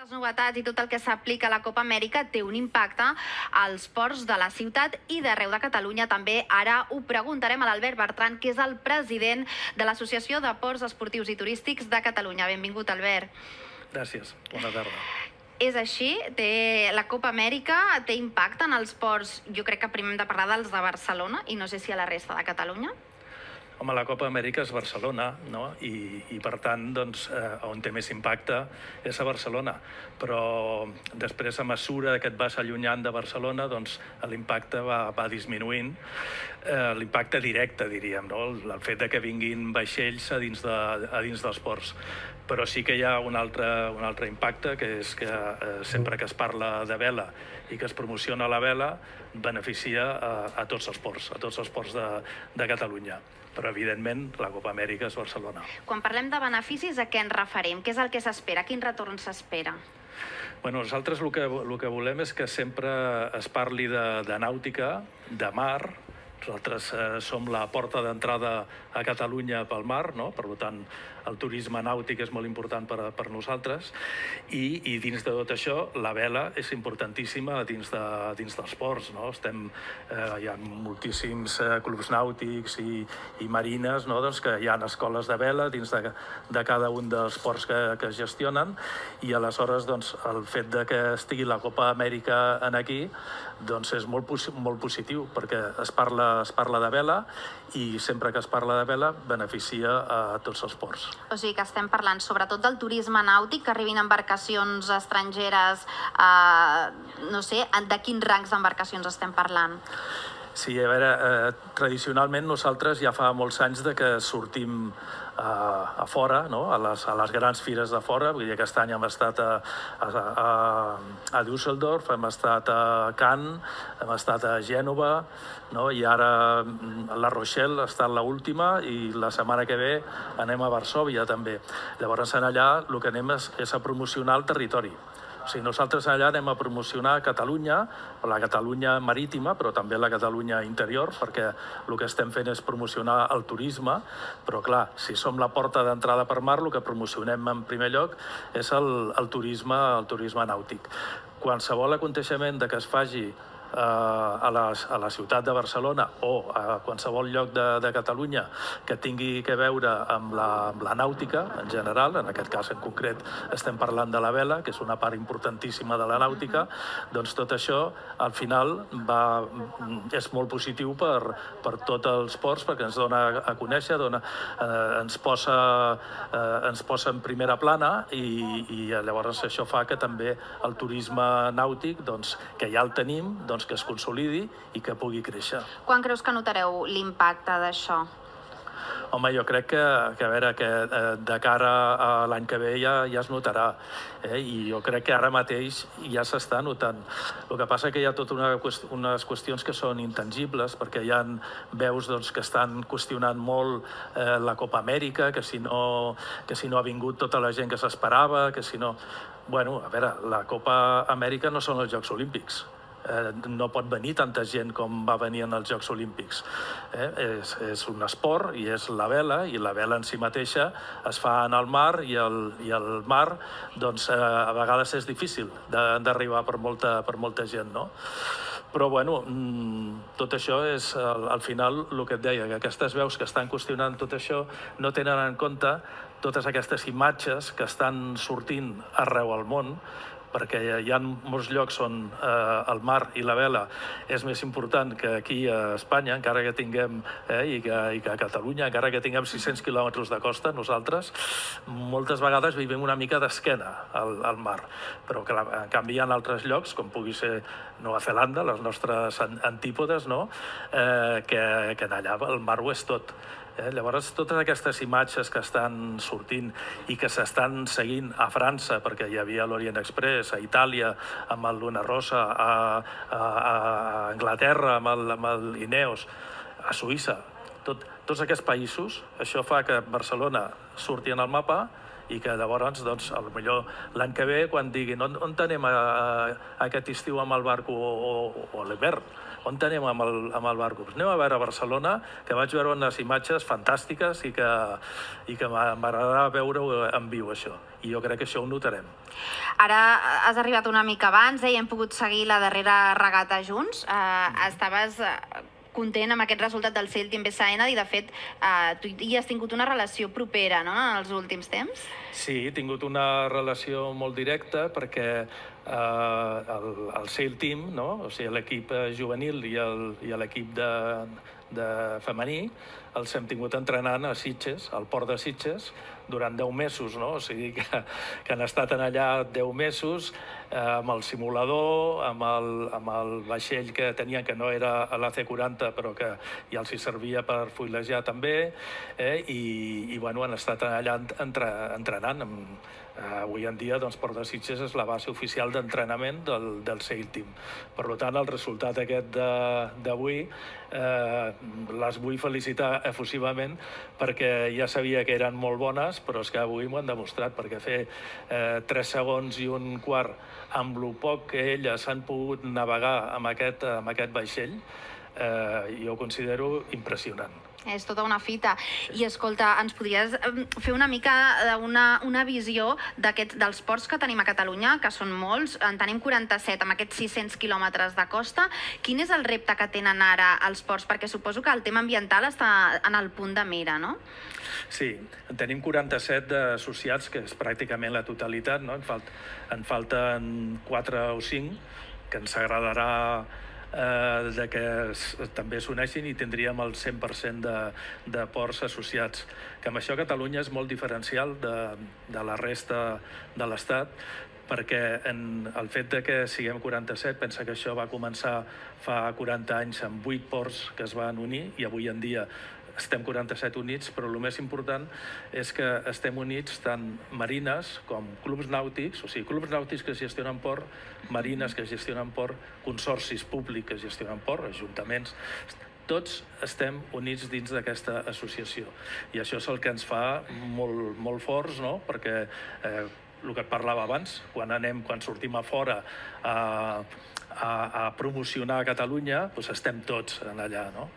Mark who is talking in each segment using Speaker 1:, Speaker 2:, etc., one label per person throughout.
Speaker 1: Les novetats i tot el que s'aplica a la Copa Amèrica té un impacte als ports de la ciutat i d'arreu de Catalunya també. Ara ho preguntarem a l'Albert Bertran, que és el president de l'Associació de Ports Esportius i Turístics de Catalunya. Benvingut, Albert.
Speaker 2: Gràcies. Bona tarda.
Speaker 1: És així? La Copa Amèrica té impacte en els ports? Jo crec que primer hem de parlar dels de Barcelona i no sé si a la resta de Catalunya.
Speaker 2: Home, la Copa Amèrica és Barcelona, no? I per tant, doncs, on té més impacte és a Barcelona. Però després, a mesura que et vas allunyant de Barcelona, doncs l'impacte va disminuint. L'impacte directe, diríem, no? El fet de que vinguin vaixells a dins dels ports. Però sí que hi ha un altre impacte, que és que sempre que es parla de vela i que es promociona la vela, beneficia a tots els ports de Catalunya. Però, evidentment, la Copa Amèrica és Barcelona.
Speaker 1: Quan parlem de beneficis, a què ens referim? Què és el que s'espera? Quin retorn s'espera?
Speaker 2: Bueno, nosaltres el que volem és que sempre es parli de nàutica, de mar. Nosaltres som la porta d'entrada a Catalunya pel mar, no? Per tant, el turisme nàutic és molt important per nosaltres i dins de tot això la vela és importantíssima dins dels ports, no? Hi ha moltíssims clubs nàutics i marines, no? Doncs que hi ha escoles de vela dins de cada un dels ports que es gestionen i aleshores doncs, el fet de que estigui la Copa Amèrica aquí doncs és molt positiu perquè es parla de vela i sempre que es parla de vela beneficia a tots els ports.
Speaker 1: O sigui que estem parlant sobretot del turisme nàutic, que arribin embarcacions estrangeres, no sé, de quins rangs d'embarcacions estem parlant?
Speaker 2: Sí, a veure, tradicionalment nosaltres ja fa molts anys que sortim a fora, no? a les grans fires de fora. Vull dir, aquest any hem estat a Düsseldorf, hem estat a Cannes, hem estat a Gènova, no? I ara La Rochelle ha estat l'última i la setmana que ve anem a Varsòvia també. Llavors allà el que anem és a promocionar el territori. O sigui, nosaltres allà anem a promocionar Catalunya, la Catalunya marítima, però també la Catalunya interior, perquè el que estem fent és promocionar el turisme, però clar, si som la porta d'entrada per mar, el que promocionem en primer lloc és el turisme nàutic. Qualsevol aconteixement que es faci a la ciutat de Barcelona o a qualsevol lloc de Catalunya que tingui a veure amb la nàutica en general, en aquest cas en concret estem parlant de la vela, que és una part importantíssima de la nàutica, doncs tot això al final és molt positiu per tots els ports perquè ens dona a conèixer, ens posa en primera plana i llavors això fa que també el turisme nàutic, que ja el tenim, que es consolidi i que pugui créixer.
Speaker 1: Quan creus que notareu l'impacte d'això?
Speaker 2: Home, jo crec que de cara a l'any que ve ja es notarà, i jo crec que ara mateix ja s'està notant. El que passa que hi ha totes unes qüestions que són intangibles, perquè hi ha veus que estan qüestionant molt la Copa Amèrica, que si no ha vingut tota la gent que s'esperava, que si no... Bueno, a veure, la Copa Amèrica no són els Jocs Olímpics. No pot venir tanta gent com va venir en els Jocs Olímpics. És un esport i és la vela, i la vela en si mateixa es fa en el mar i el mar a vegades és difícil d'arribar per molta gent, no? Però, bueno, tot això és, al final, el que et deia, que aquestes veus que estan qüestionant tot això no tenen en compte totes aquestes imatges que estan sortint arreu al món, perquè hi ha molts llocs on el mar i la vela és més important que aquí a Espanya, encara que tinguem, i que a Catalunya, encara que tinguem 600 quilòmetres de costa, nosaltres moltes vegades vivim una mica d'esquena al mar. Però, en canvi, hi ha altres llocs, com pugui ser Nova Zelanda, les nostres antípodes, que allà el mar ho és tot. Llavors, totes aquestes imatges que estan sortint i que s'estan seguint a França, perquè hi havia l'Orient Express, a Itàlia amb el Luna Rossa, a Anglaterra amb l'Ineos, a Suïssa, tots aquests països, això fa que Barcelona surti en el mapa i que llavors, potser l'any que ve, quan diguin on anem aquest estiu amb el barco o a l'hivern, On anem amb el Barclubs? Anem a veure Barcelona, que vaig veure unes imatges fantàstiques i que m'agradarà veure-ho en viu, això. I jo crec que això ho notarem.
Speaker 1: Ara has arribat una mica abans i hem pogut seguir la darrera regata junts. Estaves content amb aquest resultat del Sail Team BSN i, de fet, tu hi has tingut una relació propera, no?, en els últims temps?
Speaker 2: Sí, he tingut una relació molt directa perquè el Sail Team, no?, o sigui, l'equip juvenil i l'equip de femení, els hem tingut entrenant a Sitges, al port de Sitges, durant 10 mesos, no? O sigui que han estat allà 10 mesos amb el simulador, amb el vaixell que tenien, que no era l'AC40, però que ja els hi servia per foilejar també, i bueno, han estat allà entrenant. Avui en dia, doncs, Port de Sitges és la base oficial d'entrenament del Sail Team. Per tant, el resultat aquest d'avui les vull felicitar efusivament perquè ja sabia que eren molt bones, però és que avui m'ho han demostrat, perquè fer 3 segons i un quart amb lo poc que elles han pogut navegar amb aquest vaixell, jo ho considero impressionant.
Speaker 1: És tota una fita. I, escolta, ens podries fer una mica una visió dels ports que tenim a Catalunya, que són molts, en tenim 47 amb aquests 600 quilòmetres de costa. Quin és el repte que tenen ara els ports? Perquè suposo que el tema ambiental està en el punt de mira, no?
Speaker 2: Sí, en tenim 47 d'associats, que és pràcticament la totalitat, no? En falten 4 o 5, que ens agradarà que també s'uneixin i tindríem el 100% de ports associats. Que amb això Catalunya és molt diferencial de la resta de l'Estat, perquè el fet que siguem 47, pensa que això va començar fa 40 anys amb 8 ports que es van unir i avui en dia estem 47 units, però el més important és que estem units tant marines com clubs nàutics, o sigui, clubs nàutics que gestionen port, marines que gestionen port, consorcis públics que gestionen port, ajuntaments, tots estem units dins d'aquesta associació. I això és el que ens fa molt forts, no?, perquè el que et parlava abans, quan sortim a fora a promocionar Catalunya, doncs estem tots allà, no?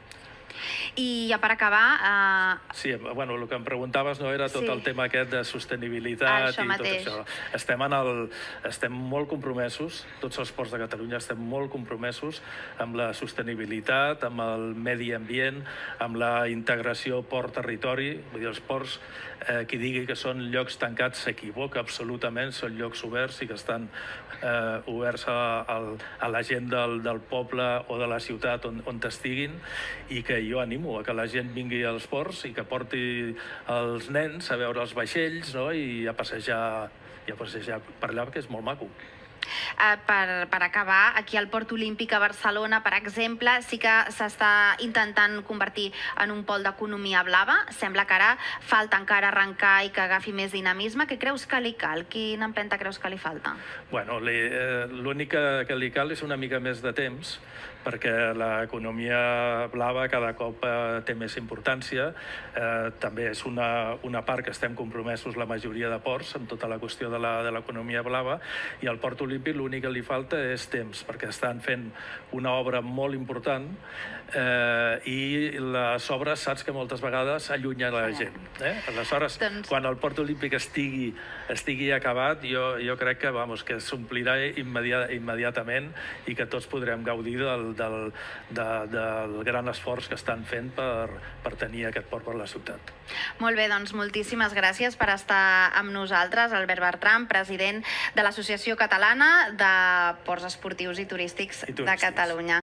Speaker 1: I ja per acabar...
Speaker 2: Sí, bueno, el que em preguntaves no era tot el tema aquest de sostenibilitat i tot això. Estem molt compromesos, tots els ports de Catalunya estem molt compromesos amb la sostenibilitat, amb el medi ambient, amb la integració port-territori. Vull dir, els ports, qui digui que són llocs tancats s'equivoca absolutament, són llocs oberts i que estan oberts a la gent del poble o de la ciutat on estiguin, i que jo animo a que la gent vingui als ports i que porti els nens a veure els vaixells, no?, i a passejar per allà, perquè és molt maco.
Speaker 1: Per acabar, aquí al Port Olímpic a Barcelona, per exemple, sí que s'està intentant convertir en un pol d'economia blava. Sembla que ara falta encara arrencar i que agafi més dinamisme. Què creus que li cal? Quina empenta creus que li falta?
Speaker 2: Bueno, l'únic que li cal és una mica més de temps, perquè l'economia blava cada cop té més importància. També és una part que estem compromesos la majoria de ports amb tota la qüestió de l'economia blava, i al Port Olímpic l'únic que li falta és temps, perquè estan fent una obra molt important i les obres, saps que moltes vegades allunyen la gent. Aleshores, quan el Port Olímpic estigui acabat, jo crec que s'omplirà immediatament i que tots podrem gaudir del gran esforç que estan fent per tenir aquest port per la ciutat.
Speaker 1: Molt bé, doncs moltíssimes gràcies per estar amb nosaltres, Albert Bertran, president de l'Associació Catalana de Ports Esportius i Turístics de Catalunya.